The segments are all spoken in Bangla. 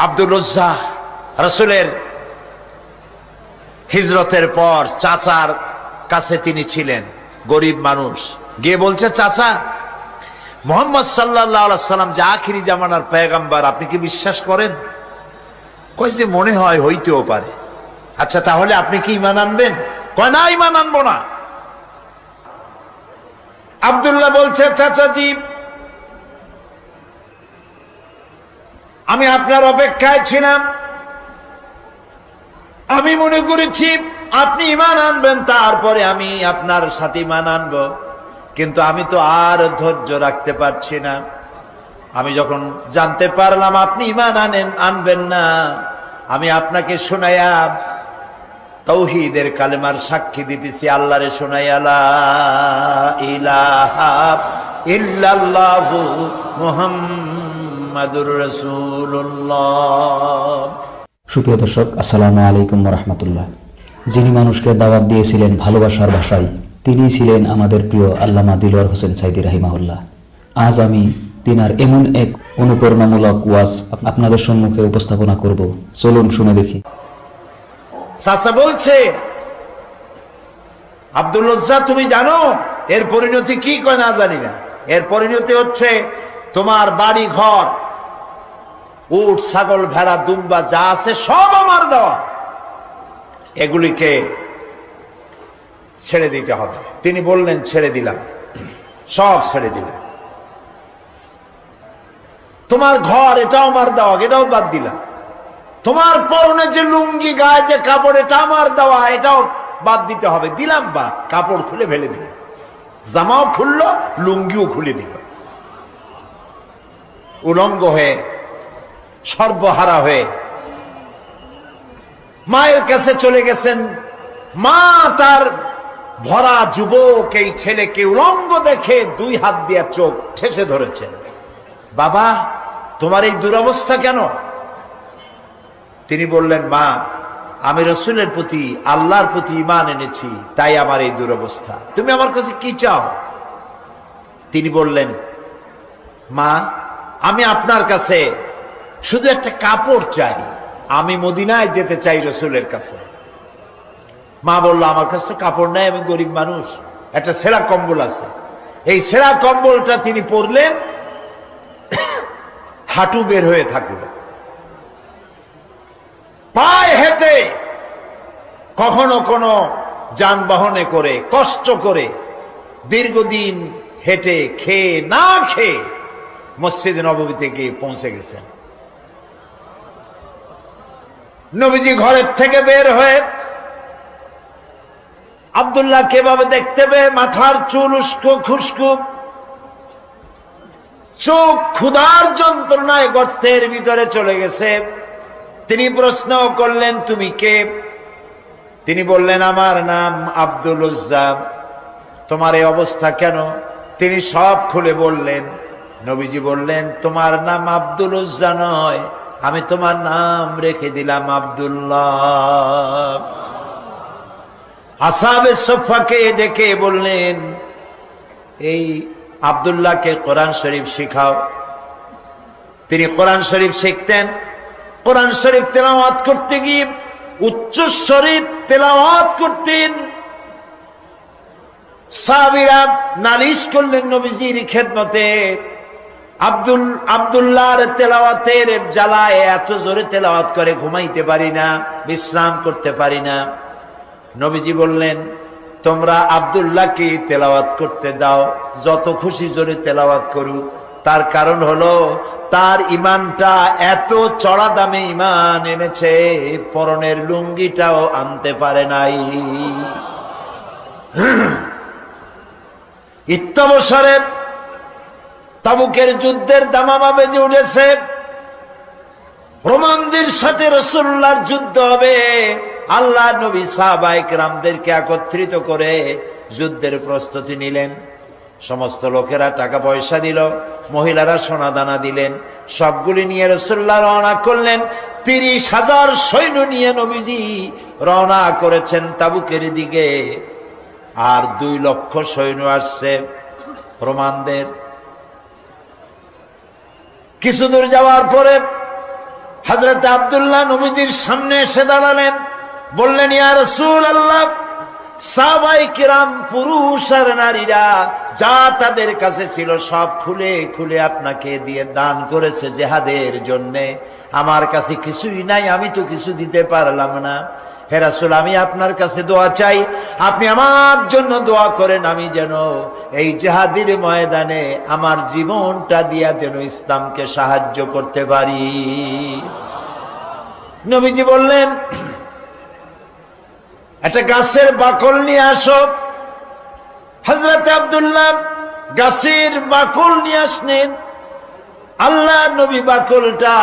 আব্দুল উজ্জা রাসূলের হিজরতের পর চাচার কাছে তিনি ছিলেন, গরিব মানুষ। গিয়ে বলছে, চাচা, মুহাম্মদ সাল্লাল্লাহু আলাইহি সাল্লাম যে আখিরি জামানার পয়গম্বর, আপনি কি বিশ্বাস করেন? কইছে, মনে হয় হইতেও পারে। আচ্ছা, তাহলে আপনি কি ঈমান আনবেন? কয়, না, ঈমান আনবো না। আব্দুল্লাহ বলছে, চাচাজি, আমি আপনার অপেক্ষায় ছিলাম। আমি মনে করেছি আপনি ঈমান আনবেন, তারপরে আমি আপনার সাথে ঈমান আনবো। কিন্তু আমি তো আর ধৈর্য রাখতে পারছি না। আমি যখন জানতে পারলাম আপনি ঈমান আনবেন না, আমি আপনাকে শোনায়া তাওহীদের কালেমার সাক্ষী দিতেছি। আল্লাহরে শোনায়া লা ইলাহা ইল্লাল্লাহু মুহাম্মাদুর রাসূলুল্লাহ। সুপ্রিয় দর্শক, আসসালামু আলাইকুম ওয়া রাহমাতুল্লাহ। যিনি মানুষকে দাওয়াত দিয়েছিলেন ভালোবাসার ভাষায়, তিনিই ছিলেন আমাদের প্রিয় আল্লামা দিলওয়ার হোসেন সাইদী রাহিমাহুল্লাহ। আজ আমি তিনার এমন এক অনুপ্রেরণামূলক ওয়াজ আপনাদের সম্মুখে উপস্থাপনা করব। চলুন শুনে দেখি। চাচা বলছে, আব্দুল উজ্জা, তুমি জানো এর পরিণতি কি? কয়, না, জানি না। এর পরিণতি হচ্ছে তোমার বাড়ি ঘর, উট, ছাগল, ভেড়া, দুম্বা যা আছে সব আমার দেওয়া, এগুলিকে ছেড়ে দিতে হবে। তিনি বললেন, ছেড়ে দিলাম, সব ছেড়ে দিলাম। তোমার ঘর, এটাও আমার দেওয়া, এটাও বাদ দিলাম। তোমার পরনে যে লুঙ্গি, গায়ে যে কাপড়, এটা আমার দেওয়া, এটাও বাদ দিতে হবে। দিলাম বাদ, কাপড় খুলে ফেলে দিল, জামাও খুললো, লুঙ্গিও খুলে দিল। উলঙ্গ হয়ে, সর্বহারা হয়ে মায়ের কাছে চলে গেছেন। মা তার ভরা যুবক এই ছেলেকে উলঙ্গ দেখে 2 হাত দিয়ে চোখ ঠেসে ধরেছেন। বাবা, তোমার এই দুরবস্থা কেন? তিনি বললেন, মা, আমি রাসূলের প্রতি, আল্লাহর প্রতি ঈমান এনেছি, তাই আমার এই দুরবস্থা। তুমি আমার কাছে কি চাও? তিনি বললেন, মা, আমি আপনার কাছে শুধু একটা কাপড় চাই, আমি মদিনায় যেতে চাই রাসূলের কাছে। মা বলল, আমার কাছে তো কাপড় নাই, আমি গরিব মানুষ, একটা ছেঁড়া কম্বল আছে। এই ছেঁড়া কম্বলটা তিনি পরলেন, হাঁটু বের হয়ে থাকলো, পায়ে হেঁটে, কখনো কোনো যানবাহনে করে, কষ্ট করে, দীর্ঘদিন হেঁটে, খেয়ে না খেয়ে মসজিদে নববীতে গিয়ে পৌঁছে গেছেন। নবীজি ঘরের থেকে বের হয়ে আব্দুল্লাহ কিভাবে দেখতে পেয়ে মাথার চুল উস্কো খুস্কো, চোখ ক্ষুধার যন্ত্রণায় গর্তের ভিতরে চলে গেছে। তিনি প্রশ্ন করলেন, তুমি কে? তিনি বললেন, আমার নাম আব্দুল উজ্জা। তোমার এই অবস্থা কেন? তিনি সব খুলে বললেন। নবীজি বললেন, তোমার নাম আব্দুল উজ্জা নয়, আমি তোমার নাম রেখে দিলাম আব্দুল্লাহ। আসহাবে সুফফাকে ডেকে বললেন, এই আব্দুল্লাহকে কোরআন শরীফ শিখাও। তিনি কোরআন শরীফ শিখতেন। কোরআন শরীফ তেলাওয়াত করতে গিয়ে উচ্চ শরীফ তেলাওয়াত করতেন। সাহাবীরা নালিশ করলেন নবীজির খেদমতে, আব্দুল্লাহর তেলাওয়াতের জ্বালায় এত জোরে তেলাওয়াত করে, ঘুমাইতে পারি না, বিশ্রাম করতে পারি না। নবীজি বললেন, তোমরা আব্দুল্লাহকে তেলাওয়াত করতে দাও, যত খুশি জোরে তেলাওয়াত করুক। তার কারণ হলো তার ঈমানটা এত চড়া দামে ঈমান এনেছে, পরনের লুঙ্গিটাও আনতে পারে নাই। ইত্যবসরে তাবুকের যুদ্ধের দামামা বেজে উঠেছে। রোমানদের সাথে রাসূলুল্লাহর যুদ্ধ হবে। আল্লাহ নবী সাহাবায়ে কেরামদেরকে একত্রিত করে যুদ্ধের প্রস্তুতি নিলেন। সমস্ত লোকেরা টাকা পয়সা দিল, মহিলারা সোনা দানা দিলেন। সবগুলি নিয়ে রাসূলুল্লাহ রওনা করলেন। 30,000 সৈন্য নিয়ে নবীজি রওনা করেছেন তাবুকের দিকে। আর 2 লক্ষ সৈন্য আসছে রোমানদের। কিছু দূর যাওয়ার পরে হযরত আব্দুল্লাহ নবীজির সামনে এসে দাঁড়ালেন, বললেন, ইয়া রাসূলুল্লাহ, সাহাবায়ে কিরাম পুরুষ আর নারীরা যা তাদের কাছে ছিল সব খুলে খুলে আপনাকে দিয়ে দান করেছে জিহাদের জন্য। আমার কাছে কিছুই নাই, আমি তো কিছু দিতে পারলাম না। হে রাসূল, আমি আপনার কাছে দোয়া চাই, আপনি আমার জন্য দোয়া করেন, আমি যেন এই জিহাদের ময়দানে আমার জীবনটা দিয়া যেন ইসলামকে সাহায্য করতে পারি। নবীজি বললেন, একটা গাছের বাকল নিয়ে আসো। হযরত আব্দুল্লাহ গাছের বাকল নিয়ে আসলেন। আল্লাহ নবী বাকলটা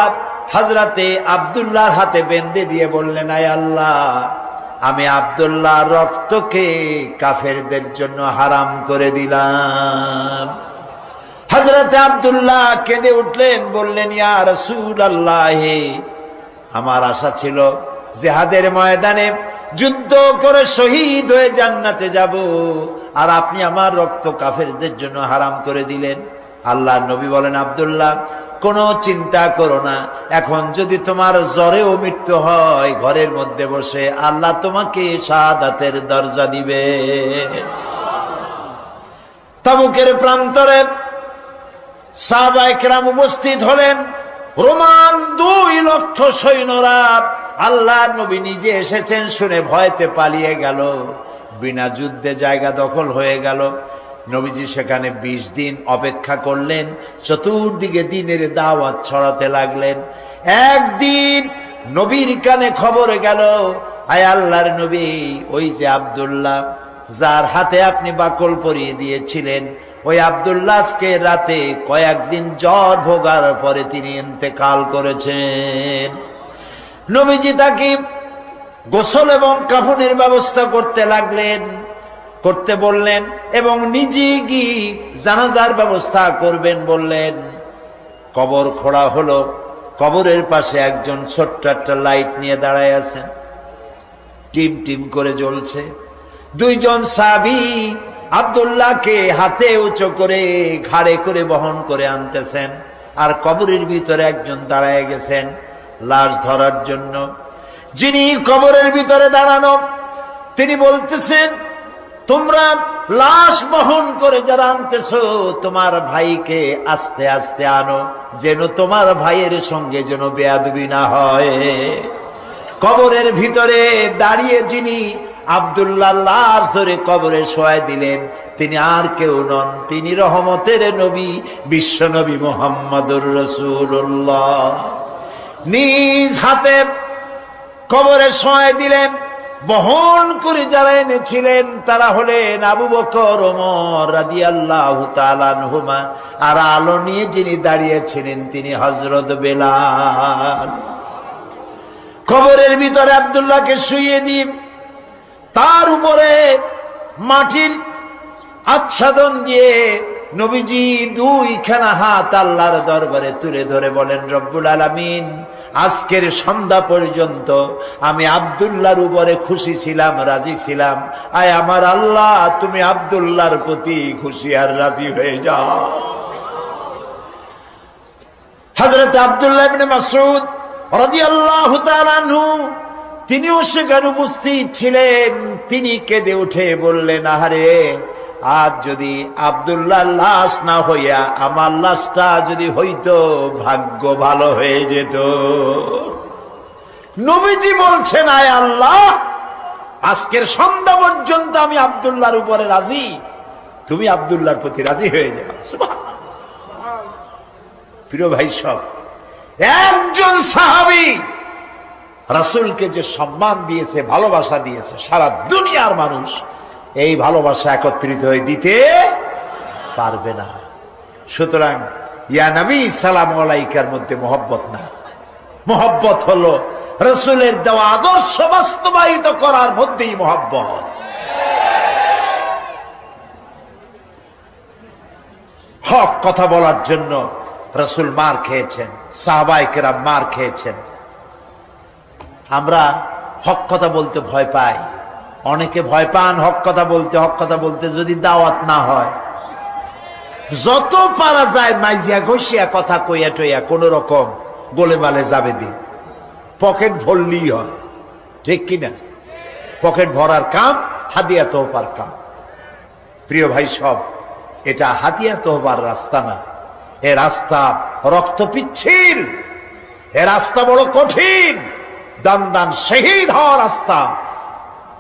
হযরতে আব্দুল্লাহর হাতে বেঁধে দিয়ে বললেন, আয় আল্লাহ, আমি আব্দুল্লাহ রক্তকে কাফেরদের জন্য হারাম করে দিলাম। হযরতে আব্দুল্লাহ কেঁদে উঠলেন, বললেন, ইয়া রাসূলুল্লাহ, আমার আশা ছিল জিহাদের ময়দানে যুদ্ধ করে শহীদ হয়ে জান্নাতে যাব, আর আপনি আমার রক্ত কাফেরদের জন্য হারাম করে দিলেন। আল্লাহর নবী বলেন, আব্দুল্লাহ, কোনো চিন্তা করো না, এখন যদি তোমার জ্বরেও মৃত্যু হয়, ঘরের মধ্যে বসে আল্লাহ তোমাকে শাহাদাতের দরজা দিবে। তাবুকের প্রান্তরে সাহাবায়ে কেরাম উপস্থিত হলেন। রোমান 2 লক্ষ সৈন্যরা, আল্লাহ নবী নিজে এসেছেন শুনে ভয়তে পালিয়ে গেল। বিনা যুদ্ধে জায়গা দখল হয়ে গেল। নবীজি সেখানে 20 দিন অপেক্ষা করলেন, চতুর্দিকে দিনের দাওয়াত ছড়াতে লাগলেন। একদিন নবীর কানে খবর গেল, আয় আল্লাহর নবী, ওই যে আব্দুল্লাহ যার হাতে আপনি বাকল পরিয়ে দিয়েছিলেন, ওই আব্দুল্লাহ আজকে রাতে কয়েকদিন জ্বর ভোগার পরে তিনি ইন্তেকাল করেছেন। নবীজি তাকে গোসল এবং কাফনের ব্যবস্থা করতে লাগলেন, করতে বললেন, এবং নিজে গিয়ে জানাজার ব্যবস্থা করবেন বললেন। কবর খোঁড়া হলো। কবরের পাশে একজন ছোট্ট একটা লাইট নিয়ে দাঁড়ায় আছেন, টিম টিম করে জ্বলছে। 2 জন সাহাবী আব্দুল্লাহকে হাতে উঁচু করে ঘাড়ে করে বহন করে আনতেছেন, আর কবরের ভিতরে একজন দাঁড়ায় গেছেন লাশ ধরার জন্য। যিনি কবরের ভিতরে দাঁড়ানো, তিনি বলতেছেন, তোমরা লাশ বহন করে যারা আনতেছো, তোমার ভাইকে আস্তে আস্তে আনো, যেন তোমার ভাইয়ের সঙ্গে যেন বেয়াদবি না হয়। কবরের ভিতরে দাঁড়িয়ে যিনি আব্দুল্লাহ লাশ ধরে কবরে শোয়াই দিলেন, তিনি আর কেউ নন, তিনি রহমতের নবী, বিশ্ব নবী মুহাম্মদুর রাসূলুল্লাহ। নিজ হাতে কবরে শোয়াই দিলেন। বহন করে যারা এনেছিলেন তারা হলেন আবু বকর, ওমর রাদিয়াল্লাহু তাআলা আনহুমা, আর আলো নিয়ে যিনি দাঁড়িয়েছিলেন তিনি হযরত বেলাল। কবরের ভিতরে আব্দুল্লাহকে শুইয়ে দিয়ে তার উপরে মাটির আচ্ছাদন দিয়ে নবীজি 2খানা হাত আল্লাহর দরবারে তুলে ধরে বলেন, রব্বুল আলামিন, আজকের সন্ধ্যা পর্যন্ত আমি আব্দুল্লাহর উপরে খুশি ছিলাম, রাজি ছিলাম। আয় আমার আল্লাহ, তুমি আব্দুল্লাহর প্রতি খুশি আর রাজি হয়ে যাও। হযরত আব্দুল্লাহ ইবনে মাসউদ রাদিয়াল্লাহু তাআলা আনহু, তিনিও সেখানে উপস্থিত ছিলেন। তিনি কেঁদে উঠে বললেন, আহারে, আজ যদি আব্দুল্লাহ লাশ না হইয়া আমার লাশটা যদি হইতো, ভাগ্য ভালো হয়ে যেত। নবীজি বলছেন, আয় আল্লাহ, আজকের সন্ধ্যা পর্যন্ত আমি আব্দুল্লাহর উপরে রাজি, তুমি আব্দুল্লাহর প্রতি রাজি হয়ে যাও। সুবহানাল্লাহ। প্রিয় ভাই সব, একজন সাহাবী রাসূলকে যে সম্মান দিয়েছে, ভালোবাসা দিয়েছে, সারা দুনিয়ার মানুষ এই ভালোবাসা একত্রিত হয়ে দিতে পারবে না। সুতরাং ইয়া নবী সালাম আলাইকার মধ্যে মহব্বত না, মহব্বত হলো রাসূলের দেওয়া আদর্শ বাস্তবায়িত করার মধ্যেই মহব্বত। হক কথা বলার জন্য রাসূল মার খেয়েছেন, সাহাবায়ে কেরাম মার খেয়েছেন। আমরা হক কথা বলতে ভয় পাই, অনেকে ভয় পান হক কথা বলতে। হক কথা বলতে যদি দাওয়াত না হয়, যত পারা যায় মাইজিয়া ঘষিয়া কথা কইয়া টইয়া কোন রকম গোলেমালে যাবে দিন। পকেট ভরলেই হয়, ঠিক কিনা? পকেট ভরার কাম হাদিয়া তোহবার কাম। প্রিয় ভাই সব, এটা হাদিয়া তোহবার রাস্তা না, এ রাস্তা রক্ত পিচ্ছিল, এ রাস্তা বড় কঠিন, দান দান শহীদ হওয়ার রাস্তা,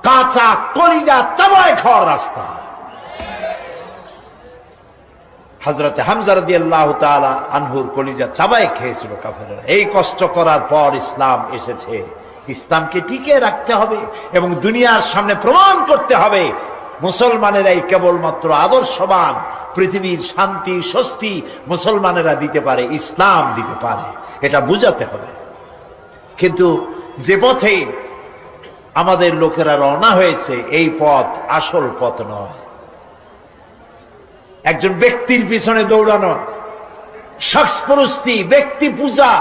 কাঁচা কলিজা চাবায় খাওয়ার রাস্তা। হযরতে হামজা রাদিয়াল্লাহু তাআলা আনহুর কলিজা চাবায় খেয়েছিল কাফেররা। এই কষ্ট করার পর ইসলাম এসেছে। ইসলামকে টিকিয়ে রাখতে হবে এবং দুনিয়ার সামনে প্রমাণ করতে হবে মুসলমানেরাই কেবলমাত্র আদর্শবান। পৃথিবীর শান্তি স্বস্তি মুসলমানেরা দিতে পারে, ইসলাম দিতে পারে, এটা বুঝাতে হবে। কিন্তু যে পথে আমাদের লোকেরা রওনা হয়েছে, এই পথ আসল পথ নয়। একজন ব্যক্তির পিছনে দৌড়ানো, শখসপরস্তি, ব্যক্তি পূজা,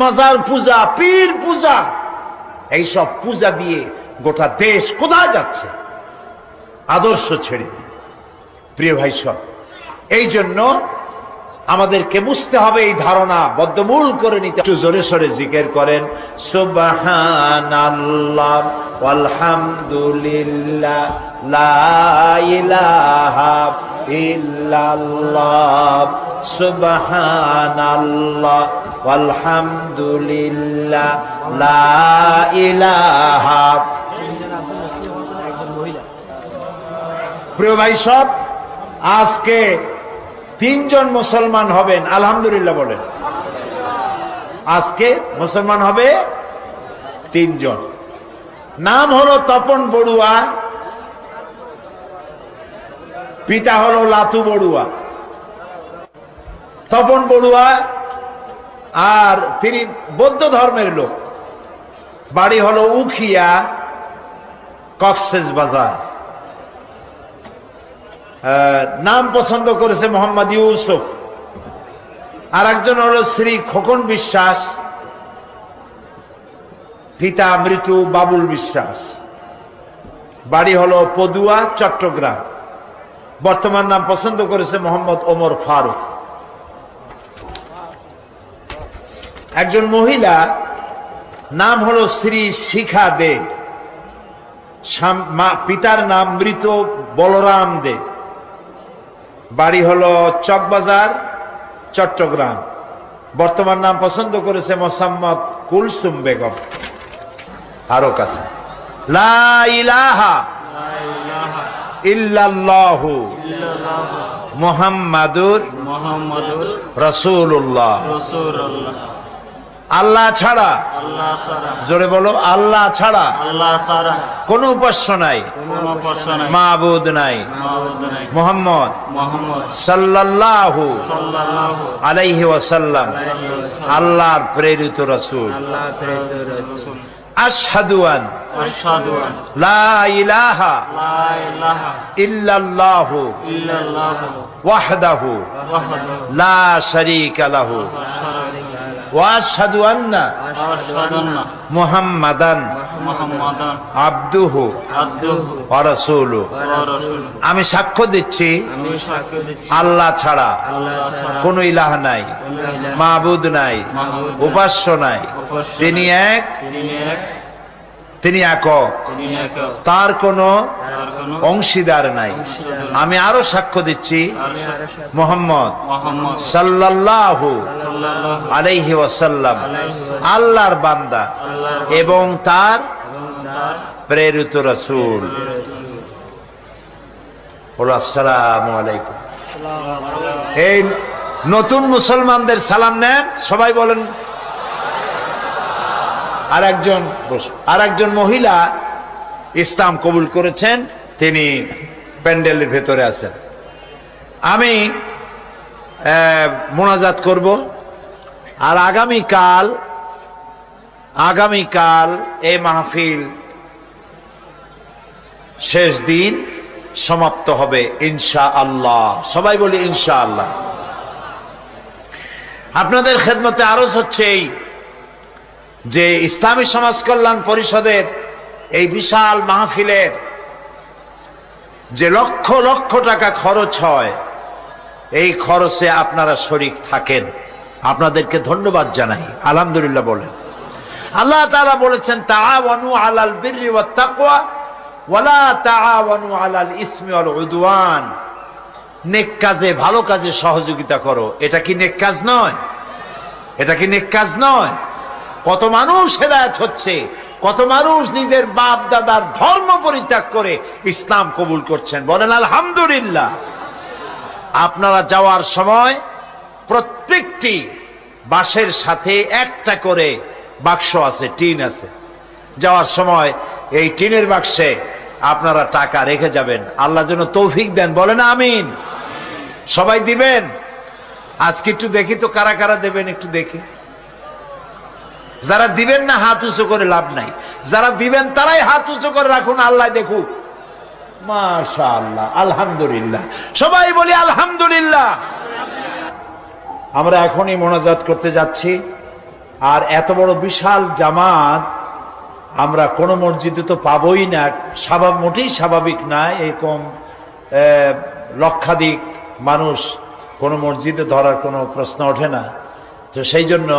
মাজার পূজা, পীর পূজা, এইসব পূজা দিয়ে গোটা দেশ কোথায় যাচ্ছে? আদর্শ ছেড়ে দিয়ে। প্রিয় ভাই সব, এই জন্য আমাদেরকে বুঝতে হবে, এই ধারণা বদ্ধমূল করে নিতে। একটু জোরে সোরে জিকির করেন, সুবহানাল্লাহ ওয়ালহামদুলিল্লাহ লা ইলাহা ইল্লাল্লাহ, সুবহানাল্লাহ ওয়ালহামদুলিল্লাহ লা ইলাহা। প্রিয় ভাই সব, আজকে 3 জন মুসলমান হবেন, আলহামদুলিল্লাহ বলেন। আজকে মুসলমান হবে 3 জন। নাম হলো তপন বড়ুয়া, পিতা হলো লাতু বড়ুয়া। তপন বড়ুয়া, আর তিনি বৌদ্ধ ধর্মের লোক, বাড়ি হলো উখিয়া, কক্সেস বাজার। নাম পছন্দ করেছে মোহাম্মদ ইউসুফ। আর একজন হলো শ্রী খোকন বিশ্বাস, পিতা মৃত্যু বাবুল বিশ্বাস, বাড়ি হলো পদুয়া, চট্টগ্রাম। বর্তমান নাম পছন্দ করেছে মোহাম্মদ ওমর ফারুক। একজন মহিলা, নাম হলো শ্রী শিখা দে, পিতার নাম মৃত বলরাম দে, বাড়ি হলো চকবাজার, চট্টগ্রাম। বর্তমান নাম পছন্দ করেছে মোসাম্মদ কুলসুম বেগম। আরো কাছে, লা ইলাহা ইল্লাল্লাহু মুহাম্মাদুর রাসূলুল্লাহ। আল্লাহ ছাড়া, জোরে বলো, আল্লাহ ছাড়া কোন উপাস্য নাই, মাবুদ নাই। মুহাম্মদ সাল্লাল্লাহু আলাইহি ওয়াসাল্লাম আল্লাহর প্রেরিত রাসূল। আশহাদু আন লা ইলাহা ইল্লাল্লাহু ওয়াহদাহু লা শারীকা লাহু ওয়া আশহাদু আন্না মুহাম্মাদান আবদুহু ওয়া রাসূলুহু। আমি সাক্ষ্য দিচ্ছি আল্লাহ ছাড়া কোন ইলাহ নাই, মাবুদ নাই, উপাস্য নাই। তিনি এক, তিনি একক, তার কোনো অংশীদার নাই। আমি আরো সাক্ষ্য দিচ্ছি মুহাম্মদ সাল্লাল্লাহু আলাইহি ওয়াসাল্লাম আল্লাহর বান্দা এবং তার প্রেরিত রাসূল। আসসালামু আলাইকুম। এই নতুন মুসলমানদের সালাম নেন, সবাই বলেন। আর একজন মহিলা ইসলাম কবুল করেছেন, তিনি প্যান্ডেলের ভেতরে আছেন। আমি মোনাজাত করব। আর আগামীকাল এই মাহফিল শেষ দিন সমাপ্ত হবে ইনশাআল্লাহ। সবাই বলি ইনশাআল্লাহ। আপনাদের খেদমতে আরজ হচ্ছে এই যে ইসলামী সমাজ কল্যাণ পরিষদের এই বিশাল মাহফিলের যে লক্ষ লক্ষ টাকা খরচ হয়, এই খরচে আপনারা শরীক থাকেন, আপনাদেরকে ধন্যবাদ জানাই। আলহামদুলিল্লাহ বলেন। আল্লাহ তাআলা বলেছেন তাআওয়ানু আলাল বিররি ওয়াত তাকওয়া ওয়ালা তাআওয়ানু আলাল ইসমি ওয়াল উদওয়ান। নেক কাজে, ভালো কাজে সহযোগিতা করো। এটা কি নেক কাজ নয়? এটা কি নেক কাজ নয়? কত মানুষ হেদায়েত হচ্ছে, কত মানুষ নিজের বাপ দাদার ধর্ম পরিত্যাগ করে ইসলাম কবুল করছেন। বলেন আলহামদুলিল্লাহ। আপনারা যাওয়ার সময় প্রত্যেকটি বাসের সাথে একটা করে বাক্স আছে, টিন আছে। যাওয়ার সময় এই টিনের বাক্সে আপনারা টাকা রেখে যাবেন। আল্লাহ যেন তৌফিক দেন। বলেন আমিন। সবাই দিবেন? আজকে একটু দেখি তো কারা কারা দেবেন, একটু দেখি। যারা দিবেন না হাত উঁচু করে লাভ নাই, যারা দিবেন তারাই হাত উঁচু করে রাখুন, আল্লাহ দেখুক। মাশাআল্লাহ, আলহামদুলিল্লাহ। সবাই বলি আলহামদুলিল্লাহ। আমরা এখনই মোনাজাত করতে যাচ্ছি। আর এত বড় বিশাল জামাত আমরা কোন মসজিদে তো পাবোই না, মোটেই স্বাভাবিক না। এরকম লক্ষাধিক মানুষ কোন মসজিদে ধরার কোনো প্রশ্ন ওঠে না। তো সেই জন্য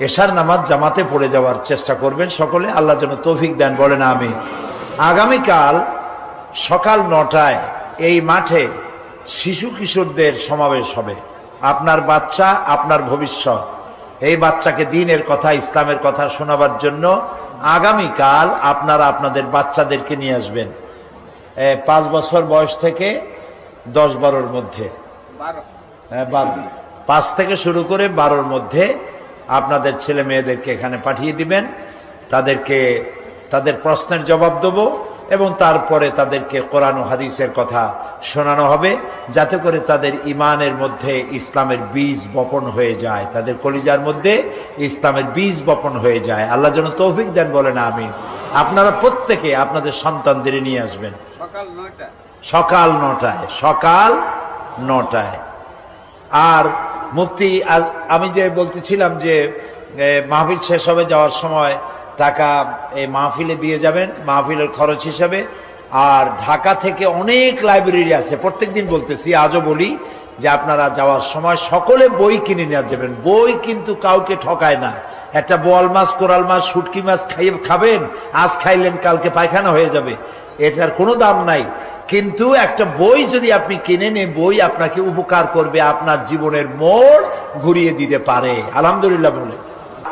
এশার নামাজ জামাতে পড়ে যাওয়ার চেষ্টা করবেন সকলে। আল্লাহ যেন তৌফিক দেন। বলেন আমিন। আগামীকাল সকাল 9টায় এই মাঠে শিশু কিশোরদের সমাবেশ হবে। আপনার বাচ্চা আপনার ভবিষ্যৎ। এই বাচ্চাকে দ্বীনের কথা, ইসলামের কথা শোনাবার জন্য আগামীকাল আপনারা আপনাদের বাচ্চাদেরকে নিয়ে আসবেন। 5 বছর বয়স থেকে 10-12-র মধ্যে, 5 থেকে শুরু করে 12-র মধ্যে আপনাদের ছেলে মেয়েদেরকে এখানে পাঠিয়ে দিবেন। তাদেরকে তাদের প্রশ্নের জবাব দেব এবং তারপরে তাদেরকে কোরআন ও হাদিসের কথা শোনানো হবে, যাতে করে তাদের ইমানের মধ্যে ইসলামের বীজ বপন হয়ে যায়, তাদের কলিজার মধ্যে ইসলামের বীজ বপন হয়ে যায়। আল্লাহ যেন তৌফিক দেন। বলেন আমিন। আপনারা প্রত্যেকে আপনাদের সন্তানদের নিয়ে আসবেন সকাল 9টায়, সকাল 9টায়। আর মুফতি, আমি যে বলতেছিলাম যে মাহফিল শেষ হবে, যাওয়ার সময় টাকা এই মাহফিলে দিয়ে যাবেন, মাহফিলের খরচ হিসাবে। আর ঢাকা থেকে অনেক লাইব্রেরি আছে, প্রত্যেকদিন বলতেছি, আজও বলি, যে আপনারা যাওয়ার সময় সকলে বই কিনে নিয়ে যাবেন। বই কিন্তু কাউকে ঠকায় না। একটা বোয়াল মাছ, কোরাল মাছ, শুটকি মাছ খাবেন, আজ খাইলেন কালকে পায়খানা হয়ে যাবে, এটার কোনো দাম নাই। কিন্তু একটা বই যদি আপনি কিনে নেন, বই আপনাকে উপকার করবে, আপনার জীবনের মোড় ঘুরিয়ে দিতে পারে। আলহামদুলিল্লাহ বলে।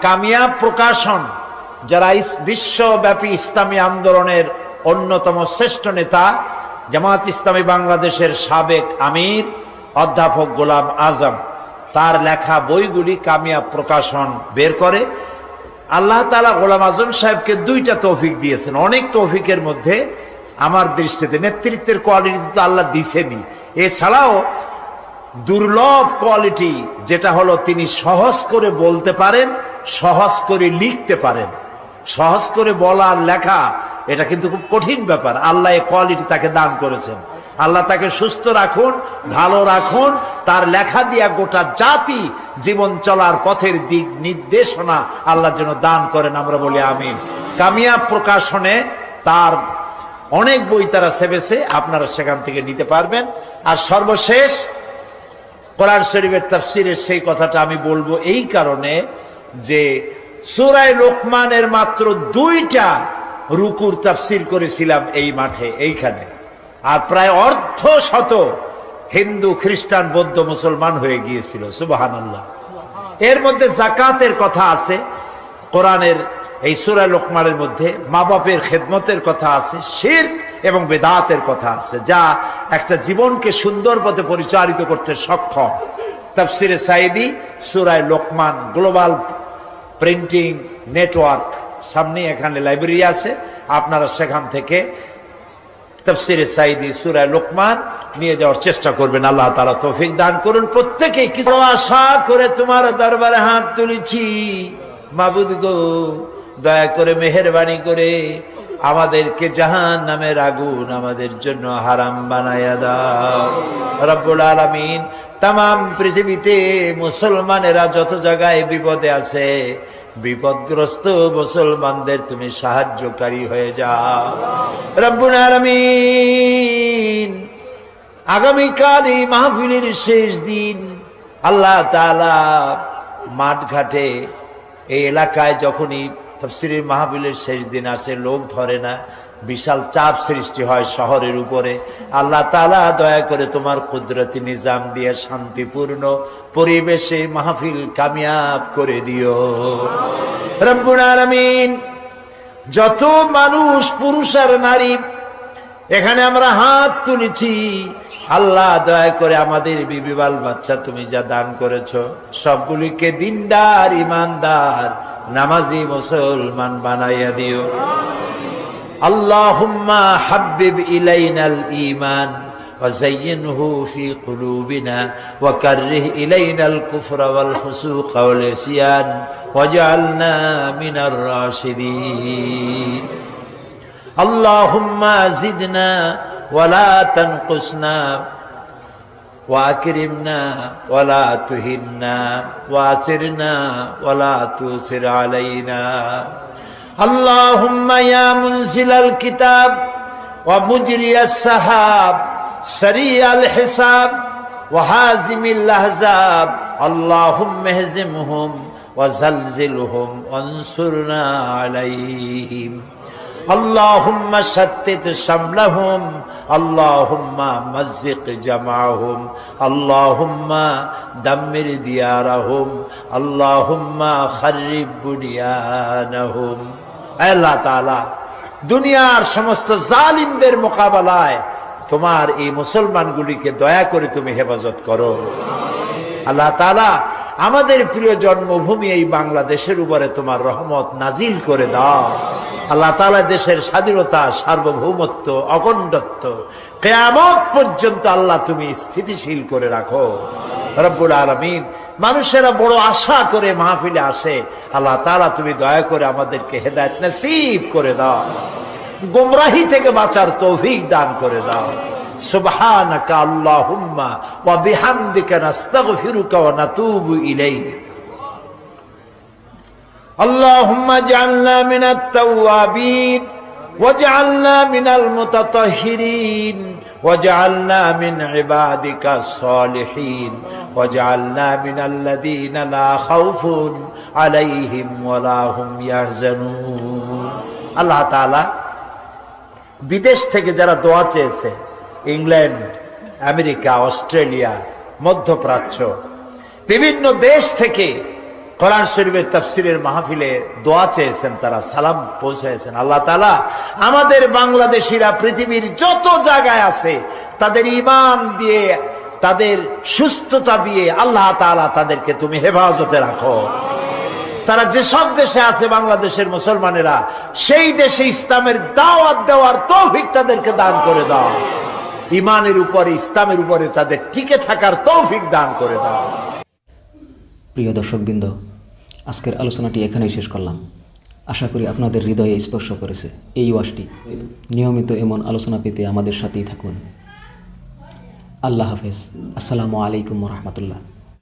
কামিয়াব প্রকাশন, যারা বিশ্বব্যাপী ইসলামী আন্দোলনের অন্যতম শ্রেষ্ঠ নেতা, জামাত ইসলামী বাংলাদেশের সাবেক আমির অধ্যাপক গোলাম আজম, তার লেখা বইগুলি কামিয়াব প্রকাশন বের করে। আল্লাহ তাআলা গোলাম আজম সাহেবকে 2টা তৌফিক দিয়েছেন। অনেক তৌফিকের মধ্যে আমার দৃষ্টিতে নেতৃত্বের কোয়ালিটি তো আল্লাহ দিছেনই, এছাড়াও দুর্লভ কোয়ালিটি যেটা হলো তিনি সহজ করে বলতে পারেন, সহজ করে লিখতে পারেন। সহজ করে বলা আর লেখা এটা কিন্তু খুব কঠিন ব্যাপার। আল্লাহ এই কোয়ালিটি তাকে দান করেছেন। আল্লাহ তাকে সুস্থ রাখুন, ভালো রাখুন। তার লেখা দিয়া গোটা জাতি জীবন চলার পথের দিক নির্দেশনা আল্লাহ যেন দান করেন, আমরা বলি আমিন। কামিয়াব প্রকাশনে তার অনেক বই তারা সেবেছে, আপনারা সেখান থেকে নিতে পারবেন। আর সর্বশেষ কোরআন শরীফের তাফসীরের সেই কথাটা আমি বলবো এই কারণে যে সূরা লোকমানের মাত্র 2টা রুকুর তাফসীর করেছিলাম এই মাঠে, এইখানে। আর প্রায় 1/2 হিন্দু, খ্রিস্টান, বৌদ্ধ, মুসলমান হয়ে গিয়েছিল। সুবহানাল্লাহ। এর মধ্যে যাকাতের কথা আছে কোরআনের এই সূরা লোকমানের মধ্যে, মা বাপের খেদমতের কথা আছে, শিরক এবং বেদাতের কথা আছে, যা একটা জীবনকে সুন্দর পথে পরিচালিত করতে সক্ষম। তাফসীরে সাঈদী সূরা লোকমান, গ্লোবাল প্রিন্টিং নেটওয়ার্ক, সামনে এখানে লাইব্রেরি আছে, আপনারা সেখান থেকে তাফসীরে সাঈদী সূরা লোকমান নিয়ে যাওয়ার চেষ্টা করবেন। আল্লাহ তাআলা তৌফিক দান করুন প্রত্যেকেই। কিছু আশা করে তোমার দরবারে হাত তুলেছি, মাবুদ গো, দয়া করে মেহেরবানি করে আমাদেরকে জাহান্নামের আগুন আমাদের জন্য হারাম বানায়া দাও। রব্বুল আলামিন, তামাম পৃথিবীতে মুসলমানেরা যত জায়গায় বিপদে আছে, বিপদগ্রস্ত মুসলমানদের তুমি সাহায্যকারী হয়ে যাও রব্বুল আলামিন। আগামীকাল এই মাহফিলের শেষ দিন, আল্লাহ তাআলা মাঠ ঘাটে এই এলাকায় যখনই তাফসীরের মাহফিলের শেষ দিন আসে, লোক ধরে না, বিশাল চাপ সৃষ্টি হয় শহরের উপরে। আল্লাহ তাআলা দয়া করে তোমার কুদরতি নিজাম দিয়ে শান্তিপূর্ণ পরিবেশে মাহফিল কামিয়াব করে দিও রব্বুল আলামিন। যত মানুষ, পুরুষ আর নারী, এখানে আমরা হাত তুলেছি, আল্লাহ দয়া করে আমাদের বিবি বাল বাচ্চা তুমি যা দান করেছো সবগুলিকে দিনদার, ইমানদার, নামাজি মুসলমান বানাইয়া দিও। আল্লাহুম্মা হাব্বিব ইলাইনাল ঈমান وزينه في قلوبنا وكره إلينا الكفر والفسوق والعصيان واجعلنا من الراشدين اللهم زدنا ولا تنقصنا وأكرمنا ولا تهنا وآثرنا ولا تؤثر علينا اللهم يا منزل الكتاب ومجري السحاب سريع الحساب وهازم الأحزاب اللهم اهزمهم وزلزلهم وانصرنا عليهم اللهم شتت شملهم اللهم مزق جمعهم اللهم دمر ديارهم اللهم خرب بنيانهم আল্লাহ তাআলা দুনিয়ার সমস্ত জালিমদের মোকাবেলায় তোমার এই মুসলমানগুলিকে দয়া করে তুমি হেফাজত করো। আল্লাহ তাআলা আমাদের প্রিয় জন্মভূমি এই বাংলাদেশের উপরে তোমার রহমত নাজিল করে দাও। আল্লাহ তাআলা দেশের স্বাধীনতা, সার্বভৌমত্ব, অখণ্ডত্ব কিয়ামত পর্যন্ত আল্লাহ তুমি স্থিতিশীল করে রাখো রব্বুল আলামিন। মানুষেরা বড় আশা করে মাহফিলে আসে, আল্লাহ তাআলা তুমি দয়া করে আমাদেরকে হেদায়েত নসিব করে দাও, গোমরাহি থেকে বাঁচার তৌফিক দান করে দাও। সুবহানাকা আল্লাহুম্মা ওয়া বিহামদিকা নাস্তাগফিরুকা ওয়া নাতুবু ইলাইক। اللهم اجعلنا من التوابين واجعلنا من المتطهرين واجعلنا من عبادك الصالحين واجعلنا من الذين لا خوف عليهم ولا هم يحزنون। আল্লাহ তাআলা বিদেশ থেকে যারা দোয়া চেয়েছে, ইংল্যান্ড, আমেরিকা, অস্ট্রেলিয়া, মধ্যপ্রাচ্য, বিভিন্ন দেশ থেকে কোরআন শরীফের তাফসীরের মাহফিলে দোয়া চেয়েছেন, তারা সালাম পৌঁছাইছেন। আল্লাহ তাআলা আমাদের বাংলাদেশিরা পৃথিবীর যত জায়গায় আছে তাদের ঈমান দিয়ে, তাদের সুস্থতা দিয়ে আল্লাহ তাআলা তাদেরকে তুমি হেফাজতে রাখো। তারা যে সব দেশে আছে বাংলাদেশের মুসলমানেরা, সেই দেশে ইসলামের দাওয়াত দেওয়ার তৌফিক তাদেরকে দান করে দাও। ঈমানের উপরে, ইসলামের উপরে তাদের টিকে থাকার তৌফিক দান করে দাও। প্রিয় দর্শকবৃন্দ, আজকের আলোচনাটি এখানেই শেষ করলাম। আশা করি আপনাদের হৃদয়ে স্পর্শ করেছে এই ওয়াজটি। নিয়মিত এমন আলোচনা পেতে আমাদের সাথেই থাকুন। আল্লাহ হাফেজ। আসসালামু আলাইকুম ওয়া রাহমাতুল্লাহ।